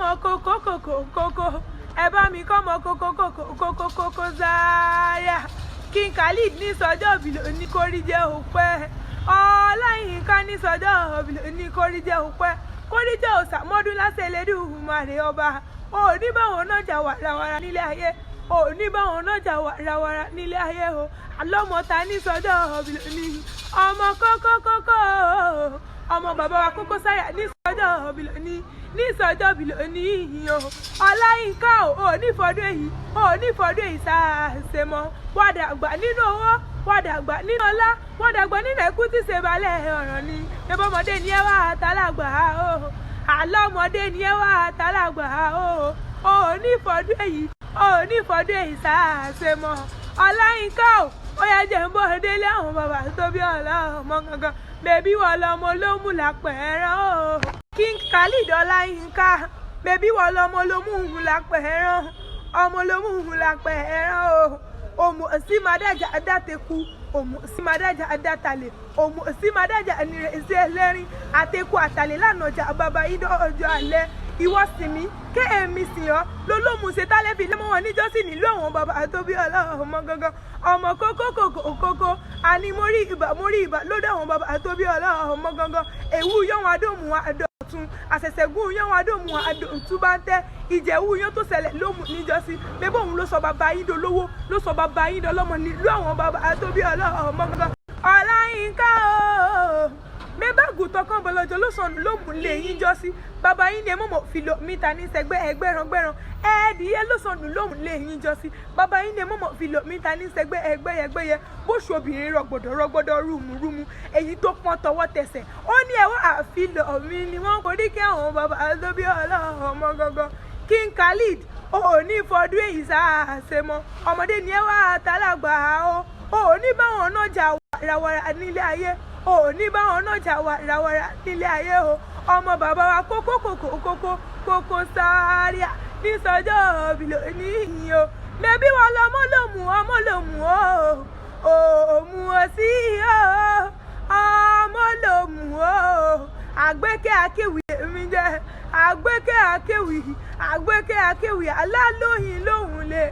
mo koko ẹ bá mi kọ́ mọ koko Zaria King Khalid ní sọjọ́ òbí ní kórìjẹ́ òpẹ́ Ọláyínká ní sọjọ́ òbí ní kórìjẹ́ òpẹ́ kórìjẹ́ òsàmọ́dún lásẹ̀ Elédùmarè ọba òní báwọn náà jà wàràwàrà nílé ayé òní báwọn náà jà wàràwàrà nílé ayé o àlọ́mọta ní sọjọ́ òbí ní ọmọ kókó ọmọ bàbá wa Koko Zaria ní sọjọ́ òbí ní sọjọ́ òbí ní o Ọláyínká ò ní fọdún èyí sáàsẹ mọ́ wàdàgbà nínú owó wàdàgbà nínú ọlá wàdàgbà nínú ẹkú tí ṣe balẹ̀ ọ̀ràn ni ẹbọmọdé ni ẹ wá àtàlágbà o àlọ́mọdé ni ẹ wá àtàlágbà o ò ní fọdún èyí sáàsẹ mọ́ Ọláyínká ó yẹ jẹ́ ń bọ́ délé àwọn bàbá tó bí ọlọ́mọ gangan bèbí wọ lọmọ ló mú lápẹ̀ẹ́rán o King Khalid Ọláyínká bèbí wọ lọmọ ló mú un lápẹ̀ẹ́rán ọmọ ló mú un lápẹ̀ẹ́rán o òmù sí madájà adáteku òmù sí madájà adátàlẹ̀ òmù sí madájà nírèsí ẹlẹ́rìn àteku àtàlẹ̀ lánàá ọjà bàbá yìí ọjọ́ alẹ́ ìwọ sì mí ké èmi sì ọ́ lólómù ṣe tálẹ́ fi lẹ́mọ́ wọn níjọ́sí nílò àwọn bàbá tó bí ọlọ́mọ gangan ọmọ kókó àní mórí ìbà lọ́dọ̀ àwọn bàbá tó bí ọlọ́mọ gangan èwú yọ̀wọ̀n adóhùn adọ̀tún àṣẹ̀ṣẹ̀gún yọ̀wọ̀n adóhùn adọ̀tún bá ń tẹ́ ìjẹ̀wú yóò tó ṣẹlẹ̀ lómù níjọ́sí bébí òun ló sọ bàbá yín dolówó ló sọ bàbá yín dọlọ́mọ nílò àwọn bàbá tó bí ọlọ́mọ gangan Ọláyínká o mẹ́bàgùn tọkàn bọ̀lọ́jọ́ ló sọnù ló mú lè yín jọ sí bàbá yín ni ẹ mọ̀mọ́ fìlòmítà ní sẹ́gbẹ́ ẹgbẹ́ran ẹ̀ẹ́dìyẹ ló sọnù ló mú lè yín jọ sí bàbá yín ni ẹ mọ̀mọ́ fìlòmítà ní sẹ́gbẹ́ ẹgbẹ́yẹ bóṣù obìnrin rọgbọ̀dọ̀ rúmurúmu èyí tó pọ́n tọwọ́ tẹsẹ̀ ó ní ẹ̀wọ́ àfilọ̀ mi ni wọ́n kò rí kí àwọn bàbá tó bí ọlọ́mọ gangan King Khalid ò ní fọdún èyí sáàsẹ mọ́ ọmọdé ni ẹ wá àtàlágbà ò ní báwọn náà jà wàràwàrà nílé ayé ò ní báwọn náà jà wàràwàrà nílé ayé o ọmọ bàbá wa Koko Zaria ní sọjọ́ òbí níyìn o bẹ́bí wọn lọmọ lòmù o òmù ò sí o ọmọ lòmù o àgbékẹ́ akéwì èmi jẹ́ àgbékẹ́ akéwì alálóyìn lòun lè